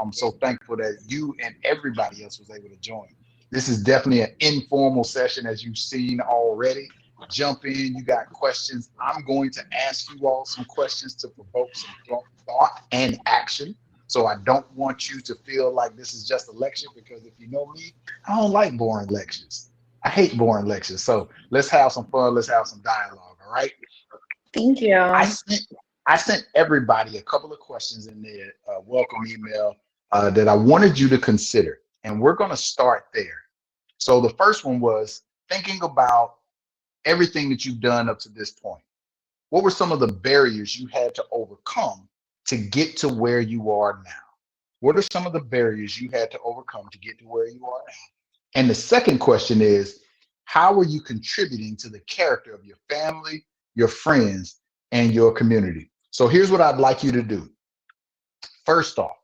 I'm so thankful that you and everybody else was able to join. This is definitely an informal session, as you've seen already. Jump in, you got questions. I'm going to ask you all some questions to provoke some thought and action. So I don't want you to feel like this is just a lecture, because if you know me, I don't like boring lectures. I hate boring lectures. So let's have some fun. Let's have some dialogue. All right. Thank I you. sent I sent everybody a couple of questions in their welcome email that I wanted you to consider, and we're going to start there. So the first one was thinking about everything that you've done up to this point. What were some of the barriers you had to overcome to get to where you are now? What are some of the barriers you had to overcome to get to where you are now? And the second question is, how are you contributing to the character of your family, your friends, and your community? So here's what I'd like you to do. First off,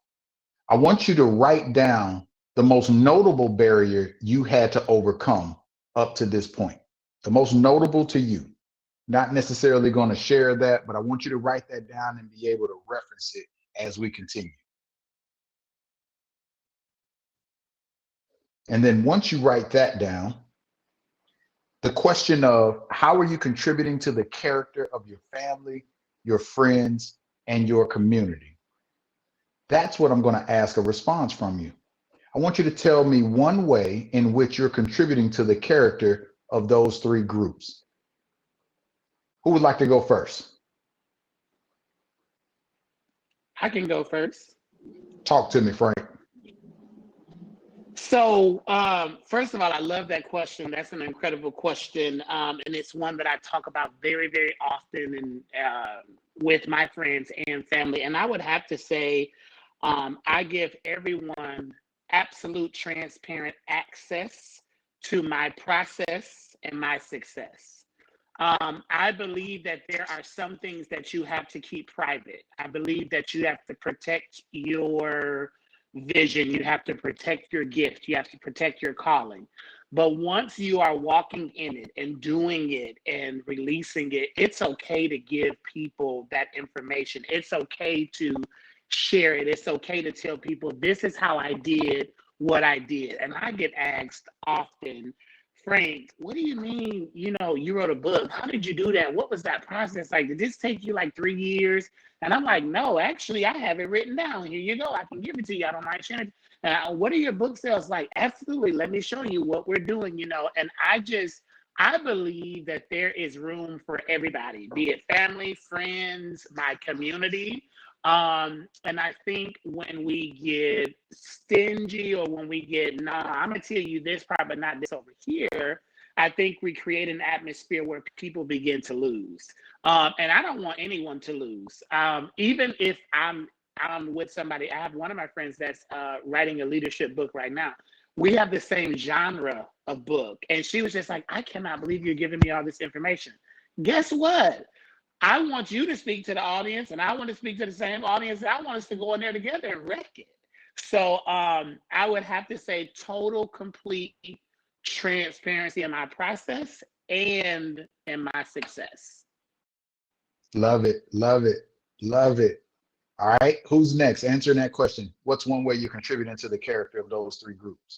I want you to write down the most notable barrier you had to overcome up to this point, the most notable to you. Not necessarily going to share that, but I want you to write that down and be able to reference it as we continue. And then once you write that down, the question of how are you contributing to the character of your family, your friends, and your community? That's what I'm going to ask a response from you. I want you to tell me one way in which you're contributing to the character of those three groups. Who would like to go first? I can go first. Talk to me, Frank. So, first of all, I love that question. That's an incredible question. And it's one that I talk about very, very often and with my friends and family. And I would have to say, I give everyone absolute transparent access to my process and my success. I believe that there are some things that you have to keep private. I believe that you have to protect your vision, you have to protect your gift, you have to protect your calling. But once you are walking in it and doing it and releasing it, it's okay to give people that information. It's okay to share it. It's okay to tell people, this is how I did what I did. And I get asked often, Frank, what do you mean, you wrote a book? How did you do that? What was that process like? Did this take you like 3 years? And I'm like, no, actually, I have it written down. Here you go. I can give it to you. I don't mind sharing it. What are your book sales like? Absolutely. Let me show you what we're doing, And I believe that there is room for everybody, be it family, friends, my community. And I think when we get stingy or when we get, nah, I'm gonna tell you this part, but not this over here, I think we create an atmosphere where people begin to lose. And I don't want anyone to lose. Even if I'm with somebody, I have one of my friends that's writing a leadership book right now. We have the same genre of book. And she was just like, I cannot believe you're giving me all this information. Guess what? I want you to speak to the audience, and I want to speak to the same audience. I want us to go in there together and wreck it. So I would have to say total, complete transparency in my process and in my success. Love it, love it, love it. All right, who's next? Answering that question. What's one way you're contributing to the character of those three groups?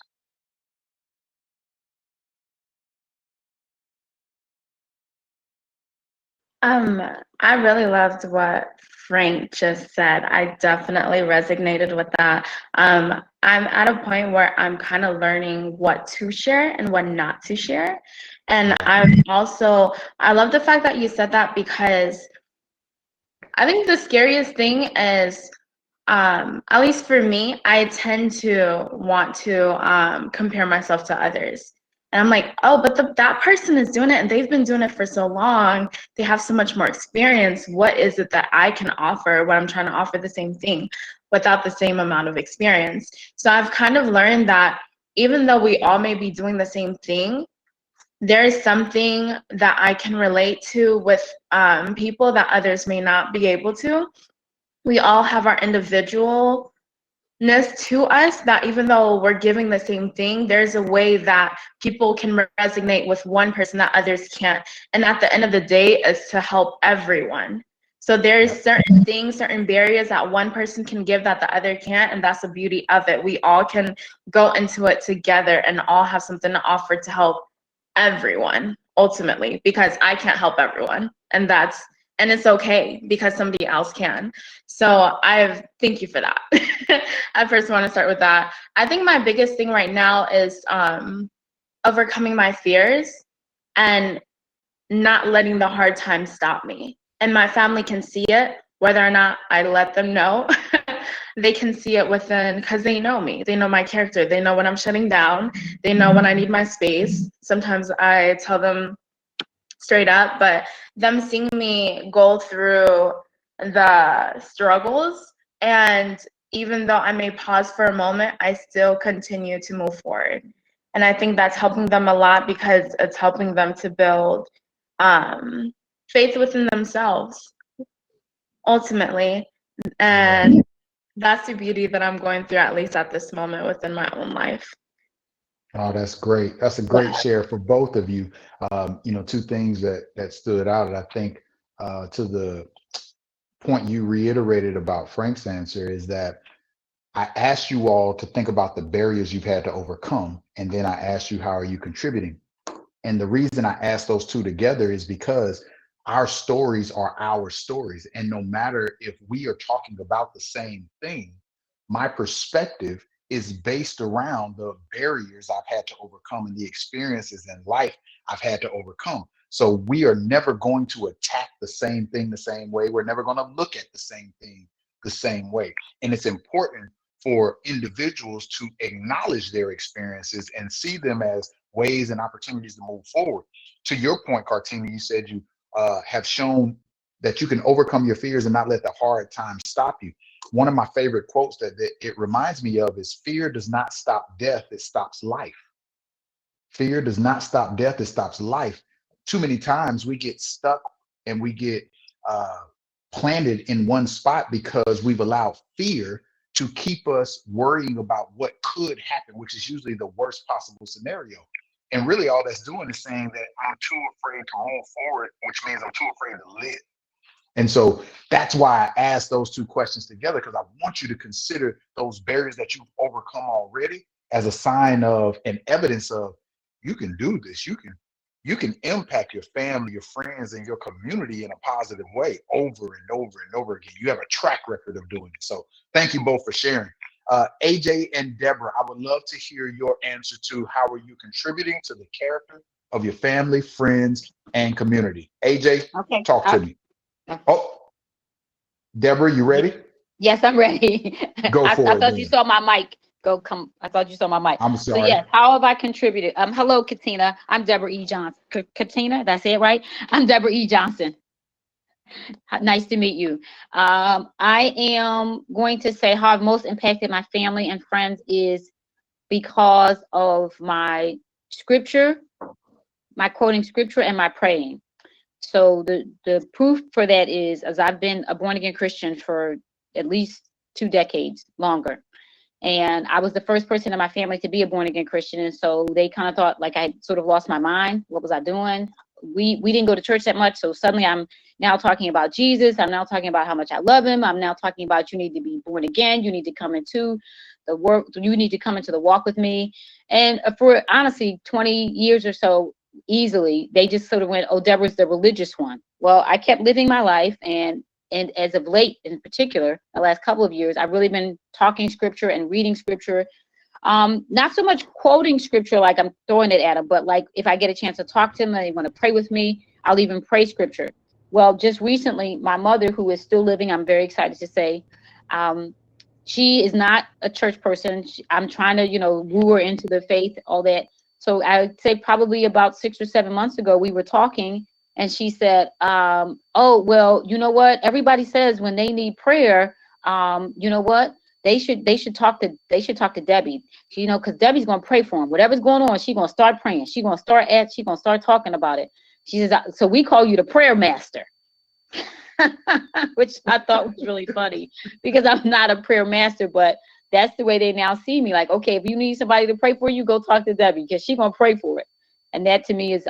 I really loved what Frank just said. I definitely resonated with that. I'm at a point where I'm kind of learning what to share and what not to share. And I love the fact that you said that, because I think the scariest thing is, at least for me, I tend to want to compare myself to others. And I'm like, oh, but that person is doing it and they've been doing it for so long. They have so much more experience. What is it that I can offer when I'm trying to offer the same thing without the same amount of experience? So I've kind of learned that even though we all may be doing the same thing, there is something that I can relate to with people that others may not be able to. We all have our individualness to us, that even though we're giving the same thing, there's a way that people can resonate with one person that others can't. And at the end of the day, is to help everyone. So there's Yep. certain things, certain barriers that one person can give that the other can't, and that's the beauty of it. We all can go into it together and all have something to offer to help everyone ultimately, because I can't help everyone, and it's okay because somebody else can. So thank you for that. I first want to start with that. I think my biggest thing right now is overcoming my fears and not letting the hard times stop me. And my family can see it, whether or not I let them know. They can see it within, because they know me. They know my character. They know when I'm shutting down. They know when I need my space. Sometimes I tell them straight up, but them seeing me go through the struggles, and even though I may pause for a moment, I still continue to move forward. And I think that's helping them a lot, because it's helping them to build faith within themselves ultimately. And that's the beauty that I'm going through, at least at this moment within my own life. Oh, that's great. That's a great share for both of you. Two things that stood out, and I think to the point you reiterated about Frank's answer is that I asked you all to think about the barriers you've had to overcome, and then I asked you how are you contributing. And the reason I asked those two together is because our stories are our stories, and no matter if we are talking about the same thing, my perspective is based around the barriers I've had to overcome and the experiences in life I've had to overcome. So we are never going to attack the same thing the same way. We're never going to look at the same thing the same way. And it's important for individuals to acknowledge their experiences and see them as ways and opportunities to move forward. To your point, Cartina, you said you have shown that you can overcome your fears and not let the hard times stop you. One of my favorite quotes that it reminds me of is, fear does not stop death, it stops life. Fear does not stop death, it stops life. Too many times we get stuck and we get planted in one spot because we've allowed fear to keep us worrying about what could happen, which is usually the worst possible scenario. And really all that's doing is saying that I'm too afraid to move forward, which means I'm too afraid to live. And so that's why I asked those two questions together, because I want you to consider those barriers that you've overcome already as a sign of and evidence of, you can do this. You can impact your family, your friends, and your community in a positive way over and over and over again. You have a track record of doing it. So thank you both for sharing. AJ and Deborah, I would love to hear your answer to how are you contributing to the character of your family, friends, and community. AJ, Okay. talk to me. Oh, Deborah, you ready? Yes, I'm ready. Go I for it thought you then. saw my mic. I thought you saw my mic. I'm So sorry. yes, how have I contributed? Hello, Katina. I'm Deborah E. Johnson. Katina, did I say it right? I'm Deborah E. Johnson. Nice to meet you. I am going to say how I've most impacted my family and friends is because of my scripture, my quoting scripture, and my praying. So the proof for that is, as I've been a born again Christian for at least 2 decades longer. And I was the first person in my family to be a born again Christian. And so they kind of thought like I sort of lost my mind. What was I doing? We didn't go to church that much. So suddenly I'm now talking about Jesus. I'm now talking about how much I love him. I'm now talking about you need to be born again. You need to come into the work. You need to come into the walk with me. And for honestly, 20 years or so, easily, they just sort of went, oh, Deborah's the religious one. Well, I kept living my life, and as of late, in particular, the last couple of years, I've really been talking scripture and reading scripture. Not so much quoting scripture like I'm throwing it at them, but like if I get a chance to talk to them and they want to pray with me, I'll even pray scripture. Well, just recently, my mother, who is still living, I'm very excited to say, she is not a church person. I'm trying to, woo her into the faith, all that. So I would say probably about 6 or 7 months ago, we were talking, and she said, oh, well, you know what? Everybody says when they need prayer, you know what? They should talk to Debbie, because Debbie's going to pray for them. Whatever's going on, she's going to start praying. She's going to start talking about it. She says, so we call you the prayer master, which I thought was really funny because I'm not a prayer master, but that's the way they now see me. Like, okay, if you need somebody to pray for you, go talk to Debbie because she's going to pray for it. And that to me is,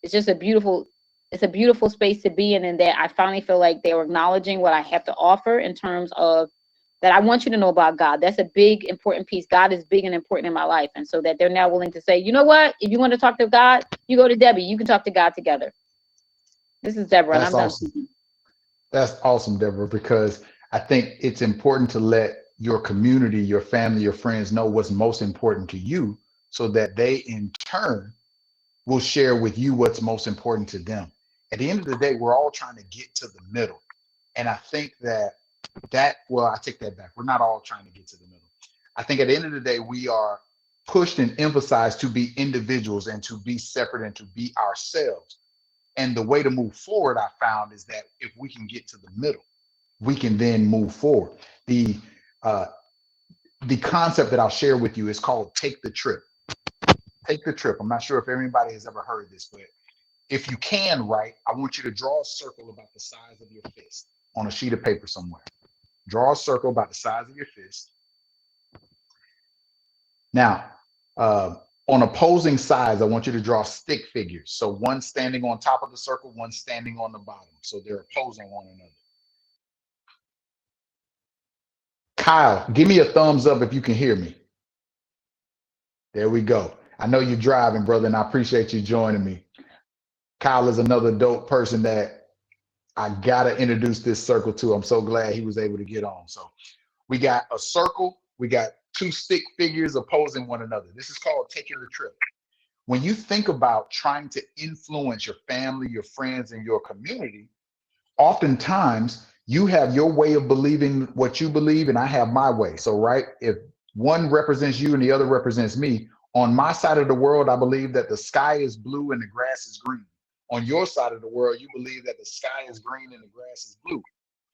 it's just a beautiful it's a beautiful space to be in, and that I finally feel like they were acknowledging what I have to offer in terms of that I want you to know about God. That's a big, important piece. God is big and important in my life. And so that they're now willing to say, you know what? If you want to talk to God, you go to Debbie. You can talk to God together. This is Deborah, and That's I'm done awesome. speaking. That's awesome, Deborah, because I think it's important to let your community, your family, your friends know what's most important to you so that they in turn will share with you what's most important to them. At the end of the day, we're all trying to get to the middle. And I think well, I take that back. We're not all trying to get to the middle. I think at the end of the day, we are pushed and emphasized to be individuals and to be separate and to be ourselves. And the way to move forward, I found, is that if we can get to the middle, we can then move forward. Uh, the concept that I'll share with you is called take the trip. Take the trip. I'm not sure if everybody has ever heard this, but if you can, right, I want you to draw a circle about the size of your fist on a sheet of paper somewhere. Draw a circle about the size of your fist. Now, on opposing sides, I want you to draw stick figures. So one standing on top of the circle, one standing on the bottom. So they're opposing one another. Kyle, give me a thumbs up if you can hear me. There we go. I know you're driving, brother, and I appreciate you joining me. Kyle is another dope person that I gotta introduce this circle to. I'm so glad he was able to get on. So we got a circle, we got two stick figures opposing one another. This is called taking the trip. When you think about trying to influence your family, your friends, and your community, oftentimes you have your way of believing what you believe, and I have my way. So, right, if one represents you and the other represents me, on my side of the world, I believe that the sky is blue and the grass is green. On your side of the world, you believe that the sky is green and the grass is blue.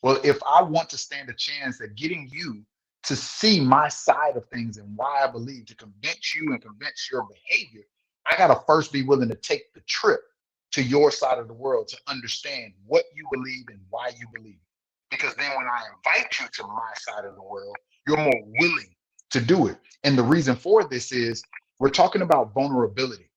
Well, if I want to stand a chance at getting you to see my side of things and why I believe, to convince you and convince your behavior, I got to first be willing to take the trip to your side of the world to understand what you believe and why you believe. Because then when I invite you to my side of the world, you're more willing to do it. And the reason for this is we're talking about vulnerability.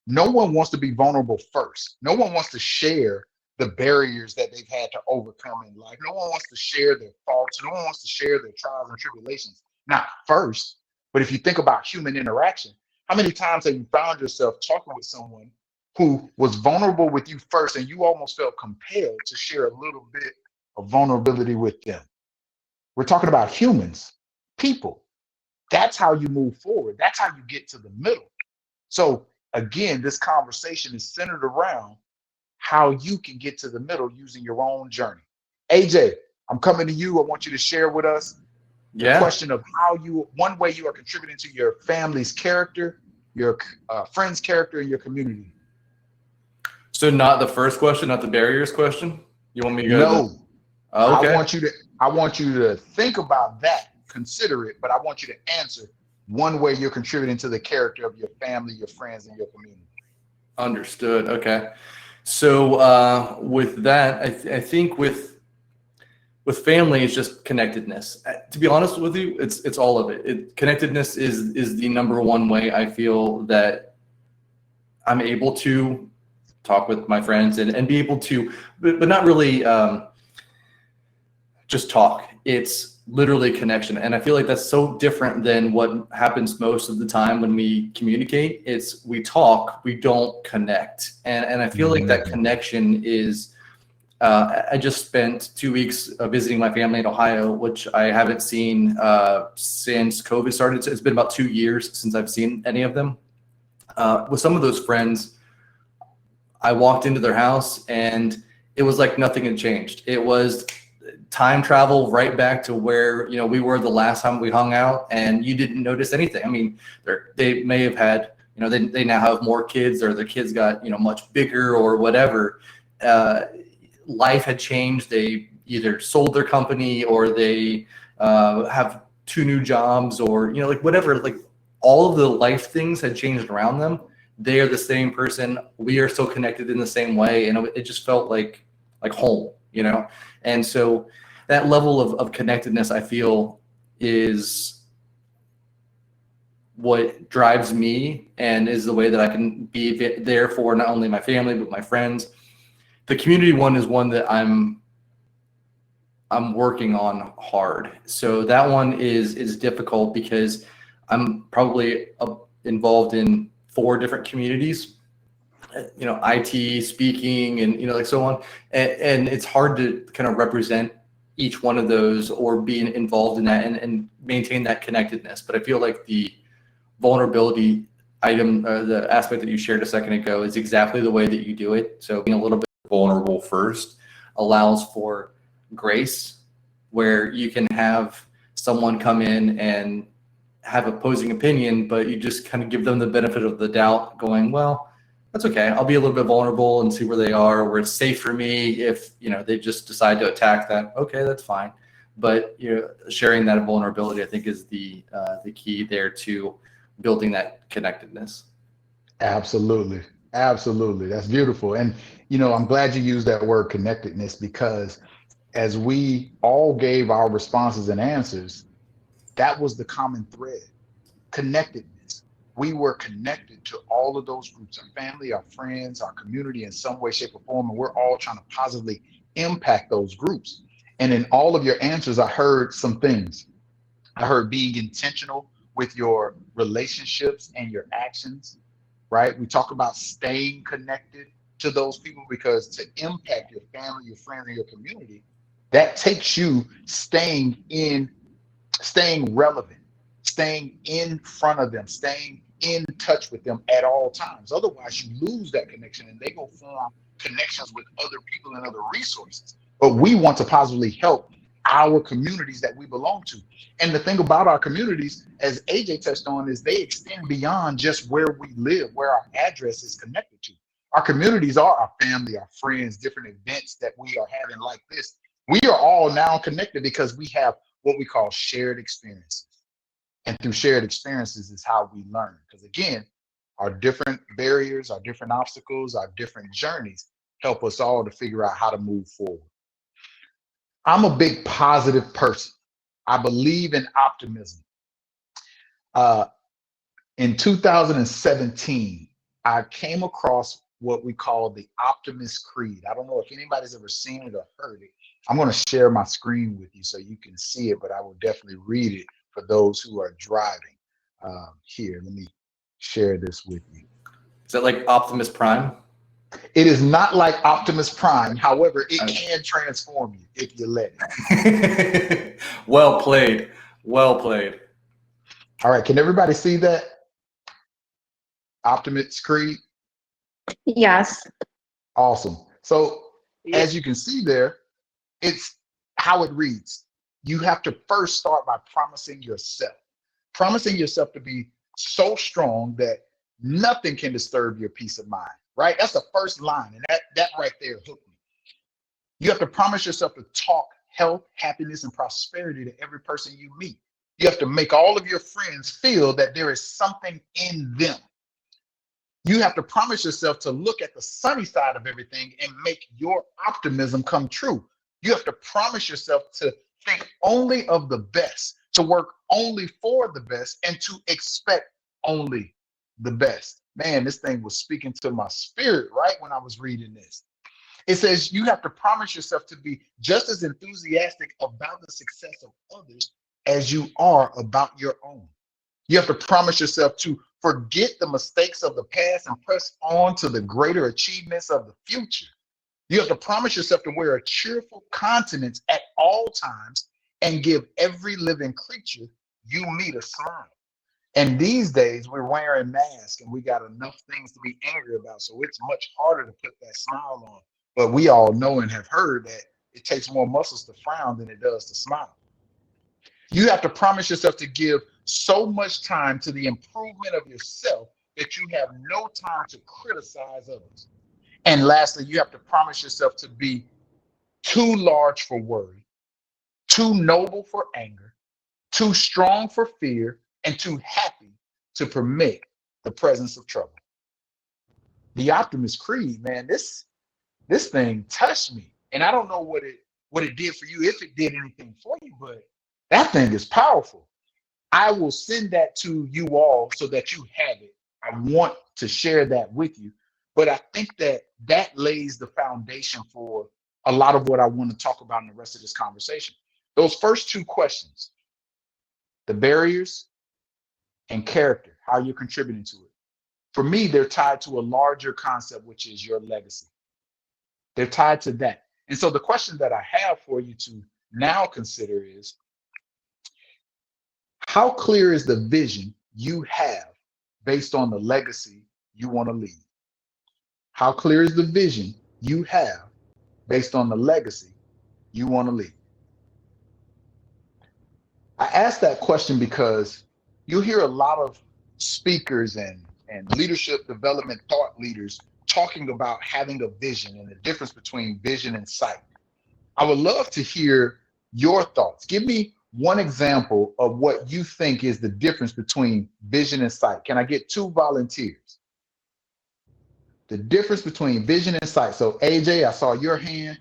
No one wants to be vulnerable first. No one wants to share the barriers that they've had to overcome in life. No one wants to share their faults. No one wants to share their trials and tribulations. Not first, but if you think about human interaction, how many times have you found yourself talking with someone who was vulnerable with you first and you almost felt compelled to share a little bit of vulnerability with them? We're talking about humans, people. That's how you move forward. That's how you get to the middle. So again, this conversation is centered around how you can get to the middle using your own journey. AJ, I'm coming to you. I want you to share with us the question of how one way you are contributing to your family's character, your friend's character, and your community. So not the first question, not the barriers question. You want me to go? No. Okay. I want you to think about that, consider it, but I want you to answer one way you're contributing to the character of your family, your friends, and your community. Understood. Okay. So with that, I think with family, it's just connectedness. To be honest with you, it's all of it. Connectedness is the number one way I feel that I'm able to talk with my friends and be able to, but not really just talk. It's literally connection. And I feel like that's so different than what happens most of the time when we communicate. It's we talk, we don't connect. And I feel like that connection is, I just spent 2 weeks visiting my family in Ohio, which I haven't seen since COVID started. So it's been about 2 years since I've seen any of them. With some of those friends, I walked into their house and it was like nothing had changed. It was time travel right back to where, we were the last time we hung out, and you didn't notice anything. I mean, they may have had, they now have more kids, or their kids got, much bigger or whatever. Life had changed. They either sold their company or they have 2 new jobs, or, like whatever, like all of the life things had changed around them. They are the same person. We are still connected in the same way. And it just felt like home, And so that level of connectedness, I feel, is what drives me and is the way that I can be there for not only my family, but my friends. The community one is one that I'm working on hard. So that one is difficult because I'm probably involved in 4 different communities, IT, speaking, and like so on. And it's hard to kind of represent each one of those or be involved in that and maintain that connectedness. But I feel like the vulnerability item, the aspect that you shared a second ago, is exactly the way that you do it. So being a little bit vulnerable first allows for grace, where you can have someone come in and have opposing opinion, but you just kind of give them the benefit of the doubt, going, well, that's okay. I'll be a little bit vulnerable and see where they are, where it's safe for me. If they just decide to attack that, okay, that's fine. But sharing that vulnerability, I think, is the key there to building that connectedness. Absolutely. Absolutely. That's beautiful. And, I'm glad you used that word connectedness, because as we all gave our responses and answers, that was the common thread: connectedness. We were connected to all of those groups, our family, our friends, our community, in some way, shape, or form. And we're all trying to positively impact those groups. And in all of your answers, I heard some things. I heard being intentional with your relationships and your actions, right? We talk about staying connected to those people, because to impact your family, your friends, and your community, that takes you staying relevant, staying in front of them, staying in touch with them at all times. Otherwise, you lose that connection and they go form connections with other people and other resources. But we want to positively help our communities that we belong to. And the thing about our communities, as AJ touched on, is they extend beyond just where we live, where our address is connected to. Our communities are our family, our friends, different events that we are having like this. We are all now connected because we have what we call shared experiences. And through shared experiences is how we learn. Because again, our different barriers, our different obstacles, our different journeys help us all to figure out how to move forward. I'm a big positive person. I believe in optimism. In 2017, I came across what we call the Optimist Creed. I don't know if anybody's ever seen it or heard it. I'm going to share my screen with you so you can see it, but I will definitely read it for those who are driving. Here, let me share this with you. Is that like Optimus Prime? It is not like Optimus Prime. However, it can transform you if you let it. Well played. Well played. All right. Can everybody see that? Optimus Creed? Yes. Awesome. So as you can see there, it's how it reads. You have to first start by promising yourself to be so strong that nothing can disturb your peace of mind, right? That's the first line. And that right there hooked me. You have to promise yourself to talk health, happiness, and prosperity to every person you meet. You have to make all of your friends feel that there is something in them. You have to promise yourself to look at the sunny side of everything and make your optimism come true. You have to promise yourself to think only of the best, to work only for the best, and to expect only the best. Man, this thing was speaking to my spirit right when I was reading this. It says you have to promise yourself to be just as enthusiastic about the success of others as you are about your own. You have to promise yourself to forget the mistakes of the past and press on to the greater achievements of the future. You have to promise yourself to wear a cheerful countenance at all times and give every living creature you meet a smile. And these days we're wearing masks and we got enough things to be angry about. So it's much harder to put that smile on. But we all know and have heard that it takes more muscles to frown than it does to smile. You have to promise yourself to give so much time to the improvement of yourself that you have no time to criticize others. And lastly, you have to promise yourself to be too large for worry, too noble for anger, too strong for fear, and too happy to permit the presence of trouble. The Optimist Creed, man, this thing touched me. And I don't know what it did for you, if it did anything for you, but that thing is powerful. I will send that to you all so that you have it. I want to share that with you. But I think that that lays the foundation for a lot of what I want to talk about in the rest of this conversation. Those first two questions, the barriers and character, how you're contributing to it. For me, they're tied to a larger concept, which is your legacy. They're tied to that. And so the question that I have for you to now consider is, how clear is the vision you have based on the legacy you want to leave? How clear is the vision you have based on the legacy you want to leave? I ask that question because you hear a lot of speakers and leadership development thought leaders talking about having a vision and the difference between vision and sight. I would love to hear your thoughts. Give me one example of what you think is the difference between vision and sight. Can I get 2 volunteers? The difference between vision and sight. So AJ, I saw your hand.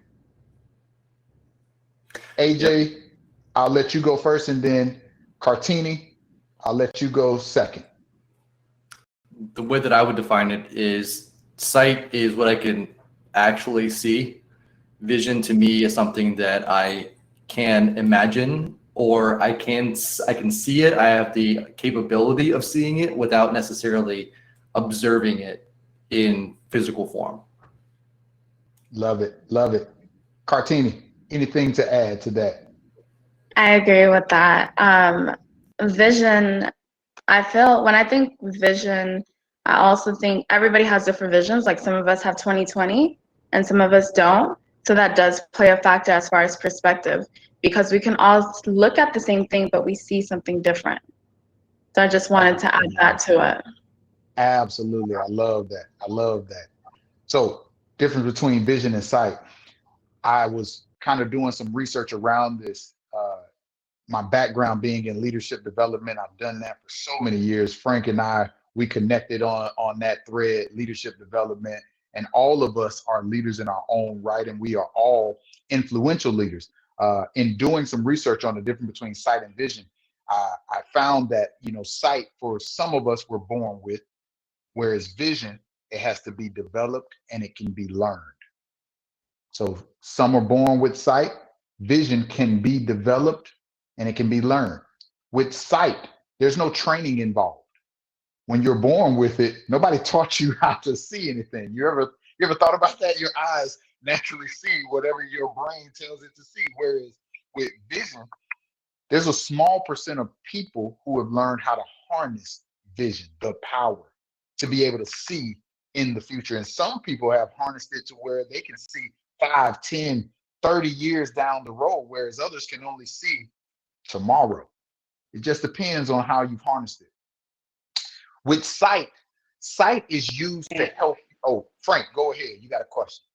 AJ, Yep. I'll let you go first, and then Cartini, I'll let you go second. The way that I would define it is sight is what I can actually see. Vision to me is something that I can imagine, or I can see it. I have the capability of seeing it without necessarily observing it in physical form. Love it. Love it. Cartini, anything to add to that? I agree with that. Vision, I feel when I think vision, I also think everybody has different visions. Like some of us have 2020 and some of us don't. So that does play a factor as far as perspective, because we can all look at the same thing, but we see something different. So I just wanted to add that to it. Absolutely. I love that. I love that. So, difference between vision and sight. I was kind of doing some research around this. My background being in leadership development, I've done that for so many years. Frank and I, we connected on that thread, leadership development, and all of us are leaders in our own right, and we are all influential leaders. In doing some research on the difference between sight and vision, I found that sight for some of us we're born with, whereas vision, it has to be developed and it can be learned. So some are born with sight. Vision can be developed and it can be learned. With sight, there's no training involved. When you're born with it, nobody taught you how to see anything. You ever thought about that? Your eyes naturally see whatever your brain tells it to see. Whereas with vision, there's a small percent of people who have learned how to harness vision, the power to be able to see in the future. And some people have harnessed it to where they can see 5, 10, 30 years down the road, whereas others can only see tomorrow. It just depends on how you've harnessed it. With sight, sight is used to help. Oh, Frank, go ahead. You got a question.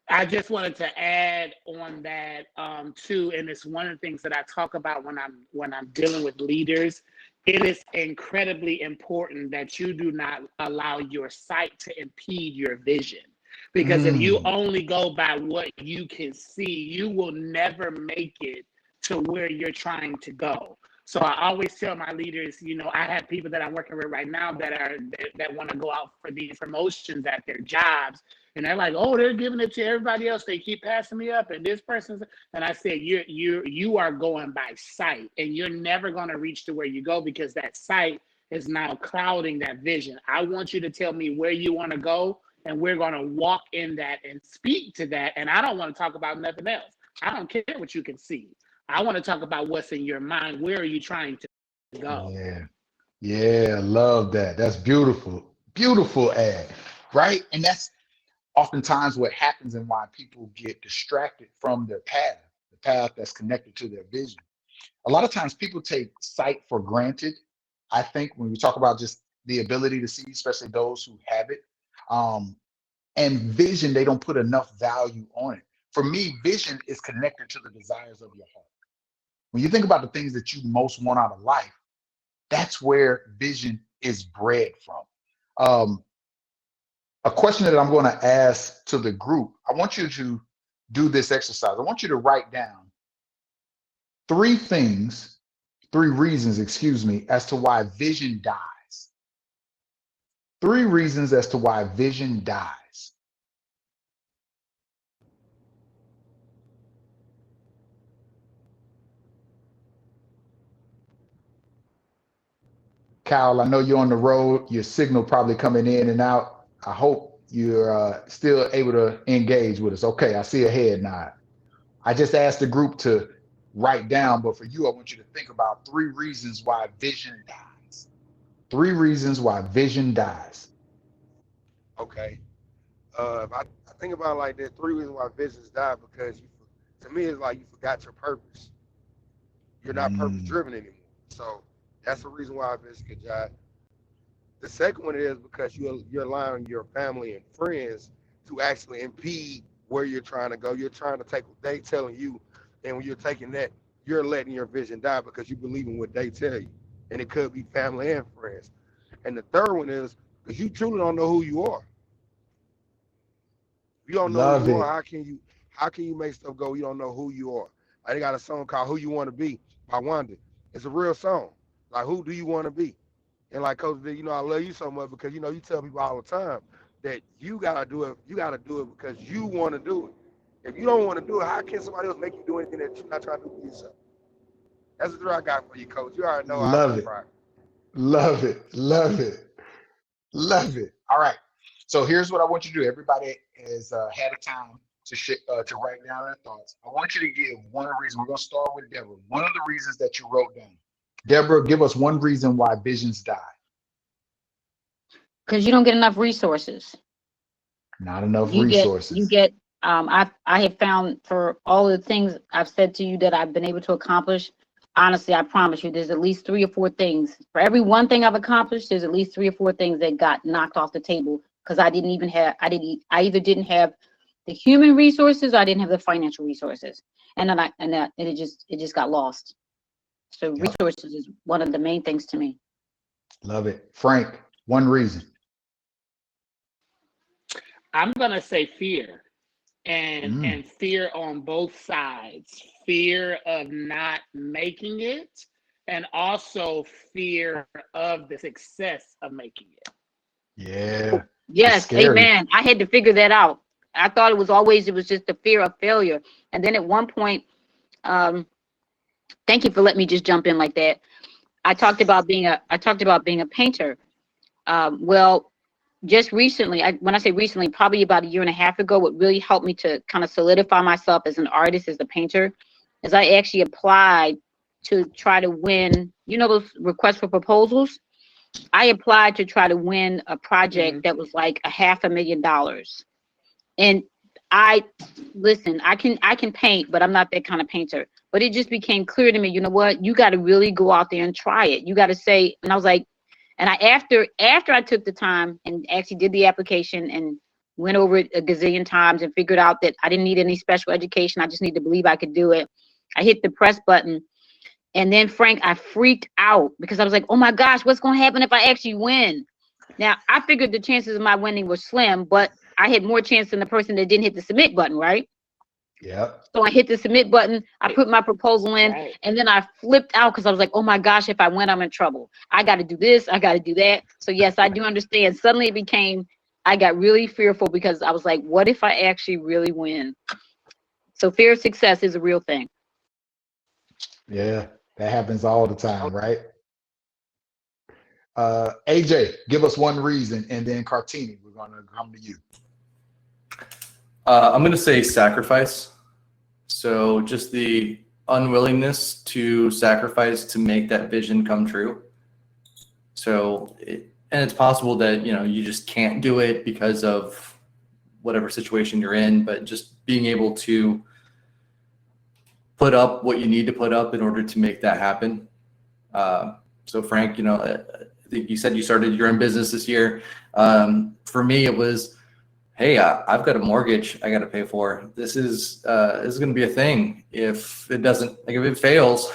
I just wanted to add on that too, and it's one of the things that I talk about when I'm dealing with leaders. It is incredibly important that you do not allow your sight to impede your vision, because if you only go by what you can see, you will never make it to where you're trying to go. So I always tell my leaders, I have people that I'm working with right now that want to go out for these promotions at their jobs. And they're like, oh, they're giving it to everybody else. They keep passing me up, and this person's. And I said, you are going by sight, and you're never going to reach to where you go, because that sight is now clouding that vision. I want you to tell me where you want to go, and we're going to walk in that and speak to that. And I don't want to talk about nothing else. I don't care what you can see. I want to talk about what's in your mind. Where are you trying to go? Yeah, love that. That's beautiful. Beautiful ad, right? And that's oftentimes what happens and why people get distracted from their path, the path that's connected to their vision. A lot of times people take sight for granted. I think when we talk about just the ability to see, especially those who have it, and vision, they don't put enough value on it. For me, vision is connected to the desires of your heart. When you think about the things that you most want out of life, that's where vision is bred from. A question that I'm going to ask to the group, I want you to do this exercise. I want you to write down 3 reasons, as to why vision dies. 3 reasons as to why vision dies. Kyle, I know you're on the road. Your signal probably coming in and out. I hope you're still able to engage with us. Okay, I see a head nod. I just asked the group to write down, but for you, I want you to think about 3 reasons why vision dies. 3 reasons why vision dies. Okay. If I think about it like that, 3 reasons why visions die because to me it's like you forgot your purpose. You're not purpose Mm, driven anymore. So that's the reason why visions could die. The second one is because you're allowing your family and friends to actually impede where you're trying to go. You're trying to take what they telling you, and when you're taking that, you're letting your vision die because you believe in what they tell you, and it could be family and friends. And the third one is because you truly don't know who you are. If you don't know who love you are, it. how can you make stuff go? You don't know who you are. I got a song called "Who You Want to Be" by Wanda. It's a real song. Like, who do you want to be? And like Coach D, I love you so much because you tell people all the time that you gotta do it. You gotta do it because you want to do it. If you don't want to do it, how can somebody else make you do anything that you're not trying to do for yourself? That's what I got for you, Coach. You already know I Love always it. rock. Love it. Love it. Love it. All right. So here's what I want you to do. Everybody has had a time to write down their thoughts. I want you to give one reason. We're going to start with Deborah. One of the reasons that you wrote down. Deborah, give us one reason why visions die. Because you don't get enough resources. Not enough You get, you resources. get, I have found for all of the things I've said to you that I've been able to accomplish, honestly, I promise you, there's at least 3 or 4 things. For every one thing I've accomplished, there's at least 3 or 4 things that got knocked off the table because I either didn't have the human resources or I didn't have the financial resources. And then it just got lost. So Yep. resources is one of the main things to me. Love it. Frank, one reason. I'm gonna say fear, and Mm, fear on both sides. Fear of not making it, and also fear of the success of making it. yeah. It's Yes, scary. amen. I had to figure that out. I thought it was just the fear of failure. And then at one point, um, thank you for letting me just jump in like that. I talked about being a painter. Well, just recently, when I say recently, probably about a year and a half ago, what really helped me to kind of solidify myself as an artist, as a painter, is I actually applied to try to win, those requests for proposals. I applied to try to win a project Mhm. that was like $500,000. And I listen, I can paint, but I'm not that kind of painter. But it just became clear to me, you know what? You got to really go out there and try it. You got to say, and I was like, and I after I took the time and actually did the application and went over it a gazillion times and figured out that I didn't need any special education. I just need to believe I could do it. I hit the press button. And then Frank, I freaked out because I was like, oh my gosh, what's going to happen if I actually win? Now, I figured the chances of my winning were slim, but I had more chance than the person that didn't hit the submit button, right? Yep. So I hit the submit button, I put my proposal in, Right. and then I flipped out because I was like, oh my gosh, if I win, I'm in trouble. I got to do this, I got to do that. So yes, I do understand. Suddenly it became, I got really fearful because I was like, what if I actually really win? So fear of success is a real thing. Yeah. That happens all the time, right? AJ, give us one reason, and then Cartini, we're going to come to you. I'm going to say sacrifice. So just the unwillingness to sacrifice to make that vision come true. So, and it's possible that, you just can't do it because of whatever situation you're in, but just being able to put up what you need to put up in order to make that happen. So Frank, I think you said you started your own business this year. For me, it was, hey, I've got a mortgage I got to pay for. This is going to be a thing. If it doesn't, like if it fails,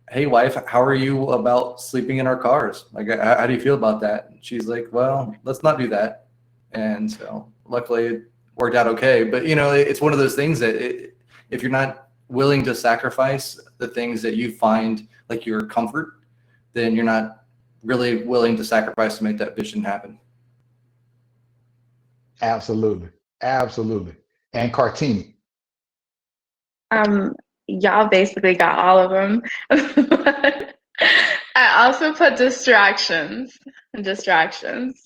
hey wife, how are you about sleeping in our cars? Like, how do you feel about that? And she's like, well, let's not do that. And so luckily it worked out okay. But it's one of those things that if you're not willing to sacrifice the things that you find like your comfort, then you're not really willing to sacrifice to make that vision happen. Absolutely. Absolutely. And Cartini. Y'all basically got all of them. I also put distractions. Distractions.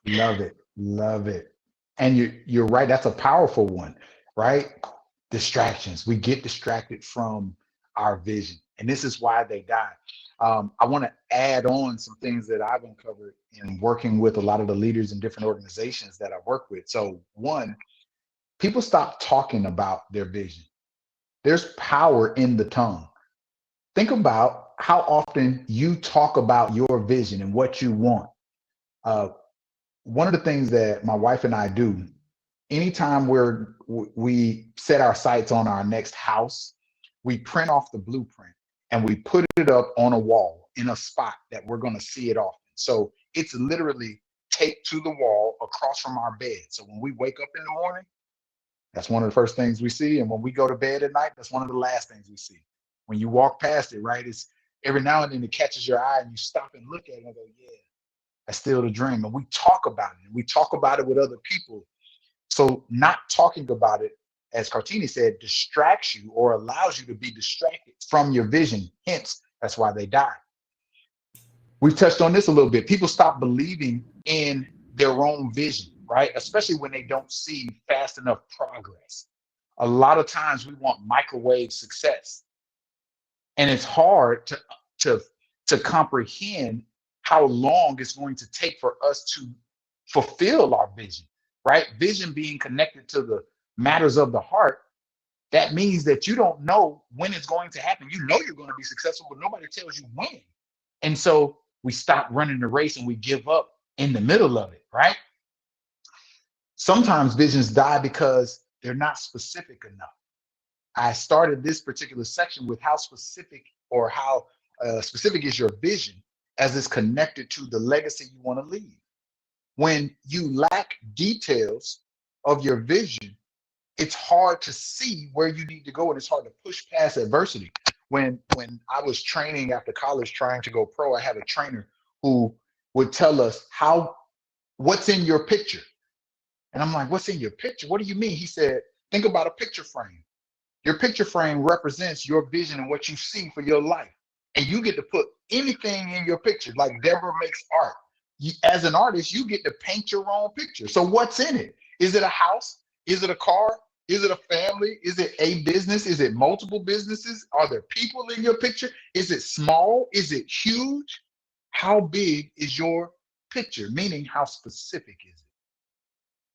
Love it. Love it. And you're right. That's a powerful one, right? Distractions. We get distracted from our vision. And this is why they die. I want to add on some things that I've uncovered in working with a lot of the leaders in different organizations that I work with. So one, people stop talking about their vision. There's power in the tongue. Think about how often you talk about your vision and what you want. Uh, One of the things that my wife and I do, anytime we set our sights on our next house, we print off the blueprint and we put it up on a wall in a spot that we're going to see it often. So it's literally taped to the wall across from our bed. So when we wake up in the morning, that's one of the first things we see. And when we go to bed at night, that's one of the last things we see. When you walk past it, right? It's every now and then it catches your eye and you stop and look at it and go, yeah, that's still the dream. And we talk about it. And we talk about it with other people. So not talking about it, as Cartini said, distracts you or allows you to be distracted from your vision. Hence, that's why they die. We've touched on this a little bit. People stop believing in their own vision, right? Especially when they don't see fast enough progress. A lot of times we want microwave success. And it's hard to comprehend how long it's going to take for us to fulfill our vision, right? Vision being connected to the matters of the heart, that means that you don't know when it's going to happen. You know you're going to be successful, but nobody tells you when. And so we stop running the race and we give up in the middle of it, right? Sometimes visions die because they're not specific enough. I started this particular section with how specific or how specific is your vision as it's connected to the legacy you want to leave. When you lack details of your vision, it's hard to see where you need to go and it's hard to push past adversity. When I was training after college trying to go pro, I had a trainer who would tell us what's in your picture. And I'm like, what's in your picture? What do you mean? He said, think about a picture frame. Your picture frame represents your vision and what you see for your life. And you get to put anything in your picture, like Deborah makes art. As an artist, you get to paint your own picture. So what's in it? Is it a house? Is it a car? Is it a family? Is it a business? Is it multiple businesses? Are there people in your picture? Is it small? Is it huge? How big is your picture? Meaning, how specific is it?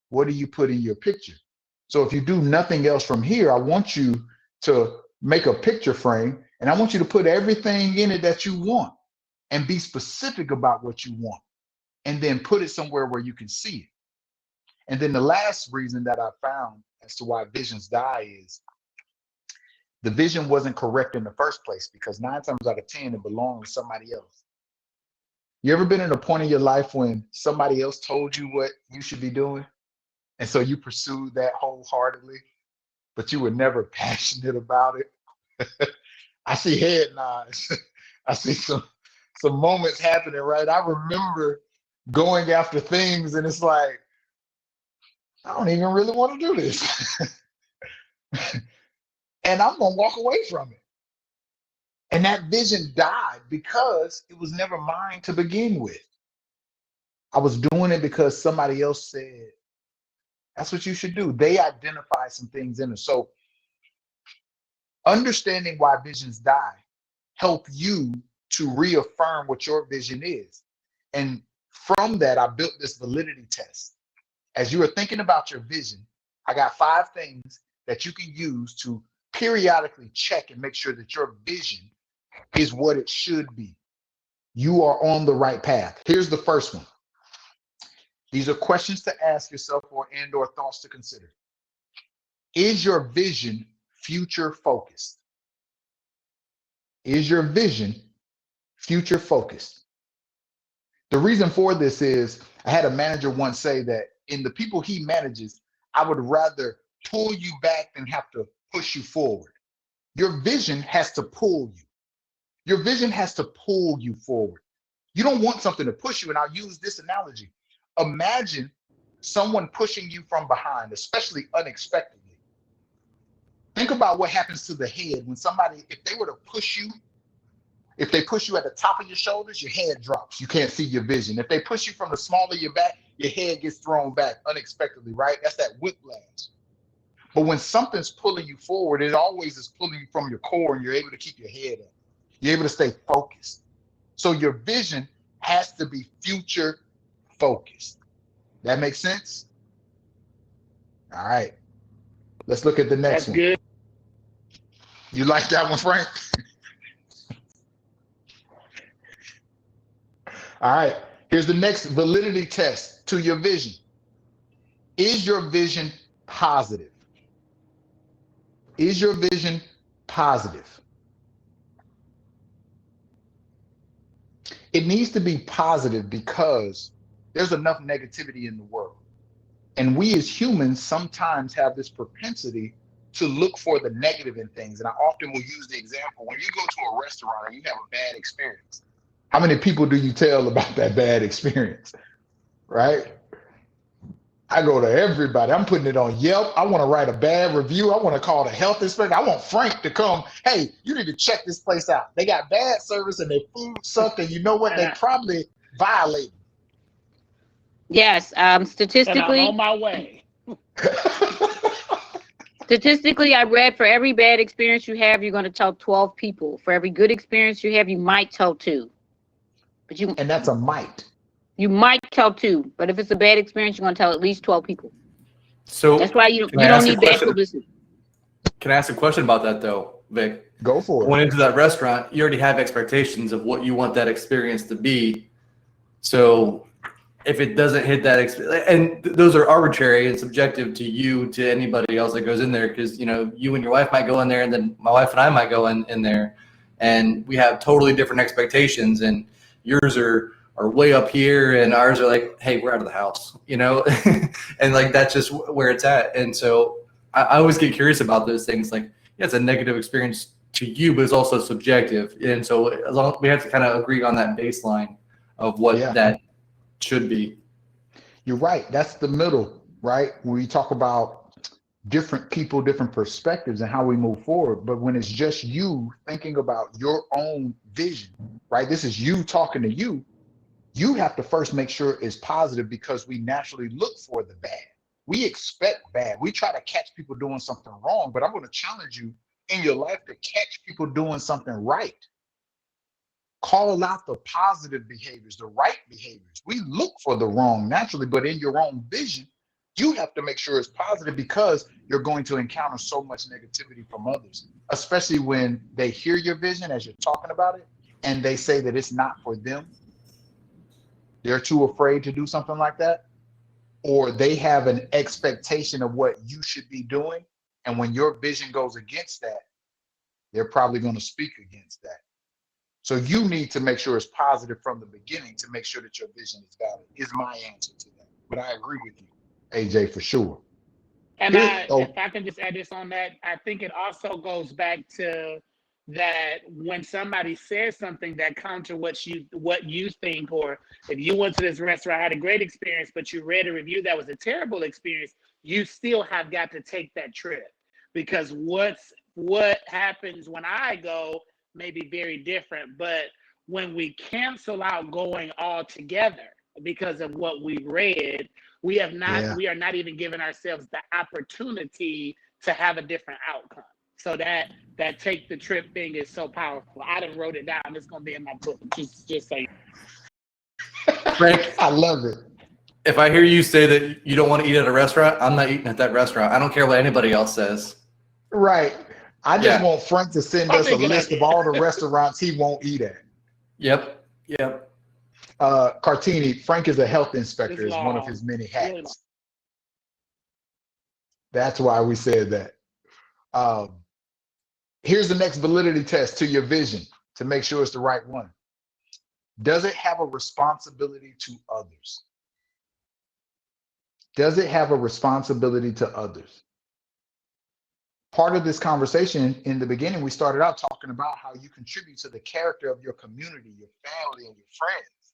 What do you put in your picture? So if you do nothing else from here, I want you to make a picture frame and I want you to put everything in it that you want and be specific about what you want and then put it somewhere where you can see it. And then the last reason that I found as to why visions die is the vision wasn't correct in the first place, because 9 times out of 10, it belonged to somebody else. You ever been at a point in your life when somebody else told you what you should be doing? And so you pursued that wholeheartedly, but you were never passionate about it. I see head nods. I see some moments happening, right? I remember going after things and it's like, I don't even really want to do this. And I'm going to walk away from it. And that vision died because it was never mine to begin with. I was doing it because somebody else said, that's what you should do. They identify some things in it. So understanding why visions die help you to reaffirm what your vision is. And from that, I built this validity test. As you are thinking about your vision, I got 5 things that you can use to periodically check and make sure that your vision is what it should be. You are on the right path. Here's the first one. These are questions to ask yourself or thoughts to consider. Is your vision future focused? Is your vision future focused? The reason for this is I had a manager once say that in the people he manages, I would rather pull you back than have to push you forward. Your vision has to pull you. Your vision has to pull you forward. You don't want something to push you. And I'll use this analogy. Imagine someone pushing you from behind, especially unexpectedly. Think about what happens to the head when somebody, if they were to push you, if they push you at the top of your shoulders, your head drops. You can't see your vision. If they push you from the small of your back, your head gets thrown back unexpectedly, right? That's that whiplash. But when something's pulling you forward, it always is pulling you from your core, and you're able to keep your head up. You're able to stay focused. So your vision has to be future focused. That makes sense? All right. Let's look at the next one. Good. You like that one, Frank? All right. Here's the next validity test to your vision. Is your vision positive? Is your vision positive? It needs to be positive because there's enough negativity in the world. And we as humans sometimes have this propensity to look for the negative in things. And I often will use the example, when you go to a restaurant and you have a bad experience, how many people do you tell about that bad experience, right? I go to everybody. I'm putting it on Yelp. I want to write a bad review. I want to call the health inspector. I want Frank to come. Hey, you need to check this place out. They got bad service and their food sucked. And you know what? They probably violated. Yes, And I'm statistically, on my way. statistically, I read for every bad experience you have, you're going to tell 12 people. For every good experience you have, you might tell 2. But and that's a might. You might tell 2, but if it's a bad experience, you're going to tell at least 12 people. So That's why you can I don't ask a need bad question? publicity. Can I ask a question about that though, Vic? Go for it. Going into that restaurant, you already have expectations of what you want that experience to be. So if it doesn't hit that, and those are arbitrary and subjective to you, to anybody else that goes in there, because you know you and your wife might go in there, and then my wife and I might go in there, and we have totally different expectations, and yours are way up here, and ours are like, hey, we're out of the house, you know, and like that's just where it's at. And so I always get curious about those things. Like, yeah, it's a negative experience to you, but it's also subjective, and so as long we have to kind of agree on that baseline of what that should be. You're right. That's the middle, right? Where you talk about different people, different perspectives, and how we move forward. But when it's just you thinking about your own vision, right? This is you talking to you. You have to first make sure it's positive, because we naturally look for the bad. We expect bad. We try to catch people doing something wrong, but I'm going to challenge you in your life to catch people doing something right. Call out the positive behaviors, the right behaviors. We look for the wrong naturally, but in your own vision, you have to make sure it's positive, because you're going to encounter so much negativity from others, especially when they hear your vision as you're talking about it and they say that it's not for them. They're too afraid to do something like that, or they have an expectation of what you should be doing. And when your vision goes against that, they're probably going to speak against that. So you need to make sure it's positive from the beginning to make sure that your vision is valid, is my answer to that. But I agree with you, AJ, for sure. And if I can just add this on that, I think it also goes back to that when somebody says something that counter what you think, or if you went to this restaurant, had a great experience, but you read a review that was a terrible experience, you still have got to take that trip, because what happens when I go may be very different. But when we cancel out going all together because of what we read, we are not even giving ourselves the opportunity to have a different outcome. So that take the trip thing is so powerful. I done wrote it down. It's gonna be in my book. Just saying. Frank, I love it. if I hear you say that you don't want to eat at a restaurant, I'm not eating at that restaurant. I don't care what anybody else says. Right. I just want Frank to send us a list of all the restaurants he won't eat at. Yep. Cartini, Frank is a health inspector, is one of his many hats. That's why we said that. Here's the next validity test to your vision to make sure it's the right one. Does it have a responsibility to others? Does it have a responsibility to others? Part of this conversation in the beginning, we started out talking about how you contribute to the character of your community, your family, and your friends.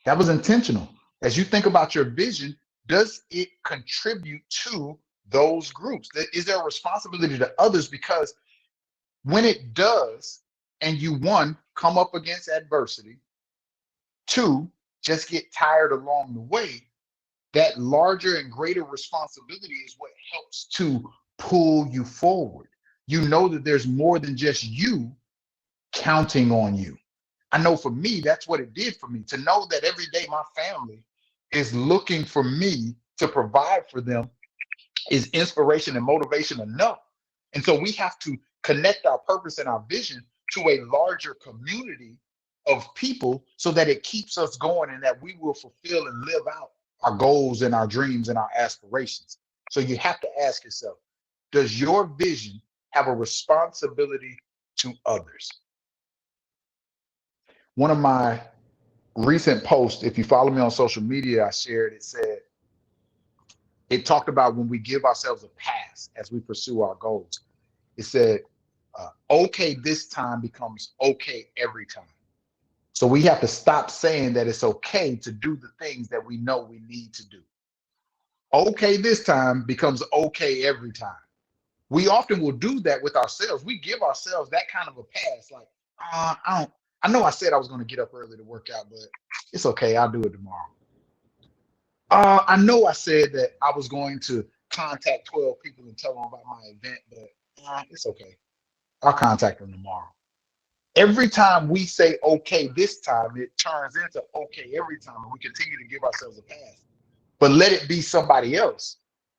That was intentional. As you think about your vision, does it contribute to those groups? Is there a responsibility to others? Because when it does, and you, one, come up against adversity, two, just get tired along the way, that larger and greater responsibility is what helps to pull you forward. You know that there's more than just you counting on you. I know for me, that's what it did for me, to know that every day my family is looking for me to provide for them is inspiration and motivation enough. And so we have to connect our purpose and our vision to a larger community of people so that it keeps us going and that we will fulfill and live out our goals and our dreams and our aspirations. So you have to ask yourself, does your vision have a responsibility to others? One of my recent posts, if you follow me on social media, I shared, it talked about when we give ourselves a pass as we pursue our goals. It said, okay, this time becomes okay every time. So we have to stop saying that it's okay to do the things that we know we need to do. Okay, this time becomes okay every time. We often will do that with ourselves. We give ourselves that kind of a pass, like, I know I said I was going to get up early to work out, but it's okay. I'll do it tomorrow. I know I said that I was going to contact 12 people and tell them about my event, but it's okay. I'll contact them tomorrow. Every time we say okay this time, it turns into okay every time, and we continue to give ourselves a pass. But let it be somebody else.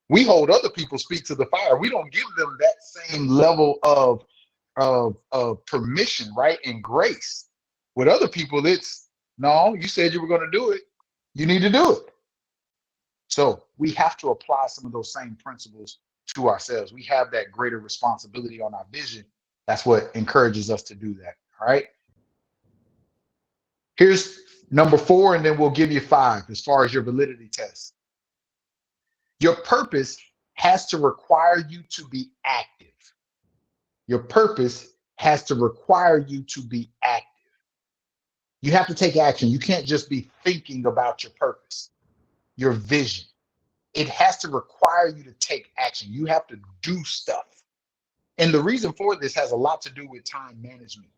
We hold other people's feet to the fire. We don't give them that same level of permission, right, and grace. With other people, it's, no, you said you were going to do it. You need to do it. So we have to apply some of those same principles to ourselves. We have that greater responsibility on our vision. That's what encourages us to do that. All right. Here's number 4, and then we'll give you 5 as far as your validity test. Your purpose has to require you to be active. Your purpose has to require you to be active. You have to take action. You can't just be thinking about your purpose, your vision. It has to require you to take action. You have to do stuff. And the reason for this has a lot to do with time management.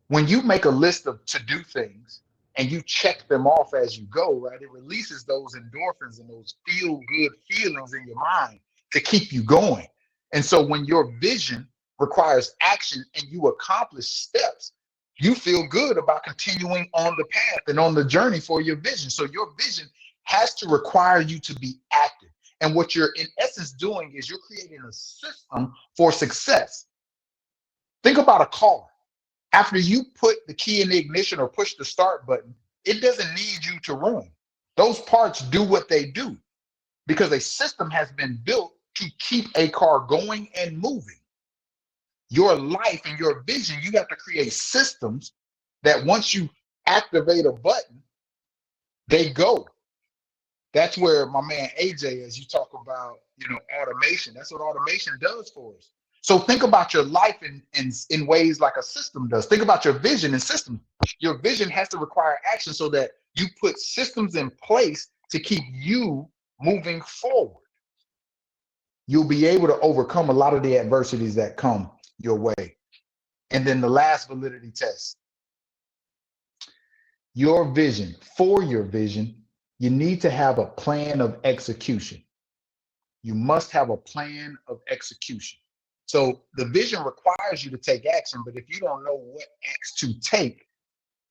When you make a list of to-do things and you check them off as you go, right, it releases those endorphins and those feel-good feelings in your mind to keep you going. And so when your vision requires action and you accomplish steps, you feel good about continuing on the path and on the journey for your vision. So your vision has to require you to be active. And what you're in essence doing is you're creating a system for success. Think about a car. After you put the key in the ignition or push the start button, it doesn't need you to run. Those parts do what they do because a system has been built to keep a car going and moving. Your life and your vision, you have to create systems that once you activate a button, they go. That's where my man AJ, as you talk about, automation, that's what automation does for us. So think about your life in ways like a system does. Think about your vision and system. Your vision has to require action so that you put systems in place to keep you moving forward. You'll be able to overcome a lot of the adversities that come your way. And then the last validity test. Your vision, for your vision, you need to have a plan of execution. You must have a plan of execution. So the vision requires you to take action, but if you don't know what acts to take,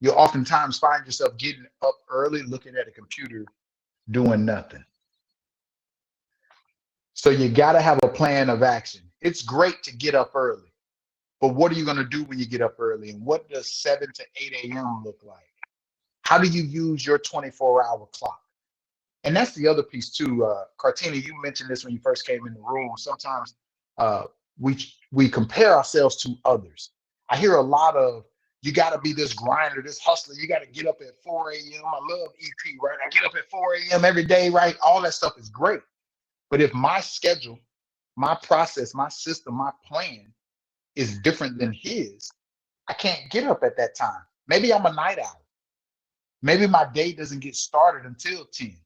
you'll oftentimes find yourself getting up early, looking at a computer, doing nothing. So you got to have a plan of action. It's great to get up early, but what are you going to do when you get up early? And what does 7 to 8 a.m. look like? How do you use your 24-hour clock? And that's the other piece too. Cartina, you mentioned this when you first came in the room. Sometimes we compare ourselves to others. I hear a lot of, you got to be this grinder, this hustler. You got to get up at 4 a.m. I love ET, right? I get up at 4 a.m. every day, right? All that stuff is great. But if my schedule, my process, my system, my plan is different than his, I can't get up at that time. Maybe I'm a night owl. Maybe my day doesn't get started until 10.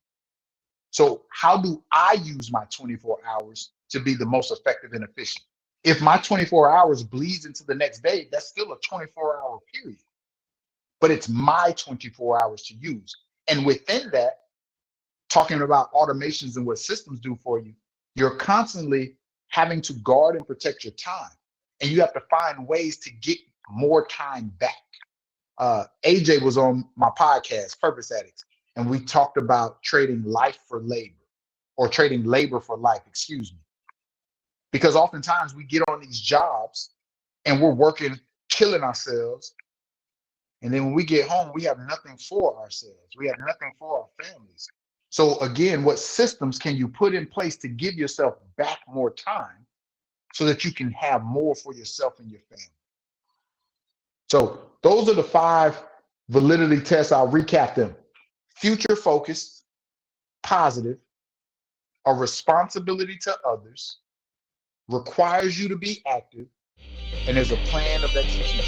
So how do I use my 24 hours to be the most effective and efficient? If my 24 hours bleeds into the next day, that's still a 24-hour period, but it's my 24 hours to use. And within that, talking about automations and what systems do for you, you're constantly having to guard and protect your time. And you have to find ways to get more time back. AJ was on my podcast, Purpose Addicts, and we talked about trading life for labor, or trading labor for life, excuse me. Because oftentimes we get on these jobs and we're working, killing ourselves. And then when we get home, we have nothing for ourselves. We have nothing for our families. So again, what systems can you put in place to give yourself back more time so that you can have more for yourself and your family? So those are the 5 validity tests. I'll recap them. Future focused, positive, a responsibility to others, requires you to be active, and there's a plan of execution.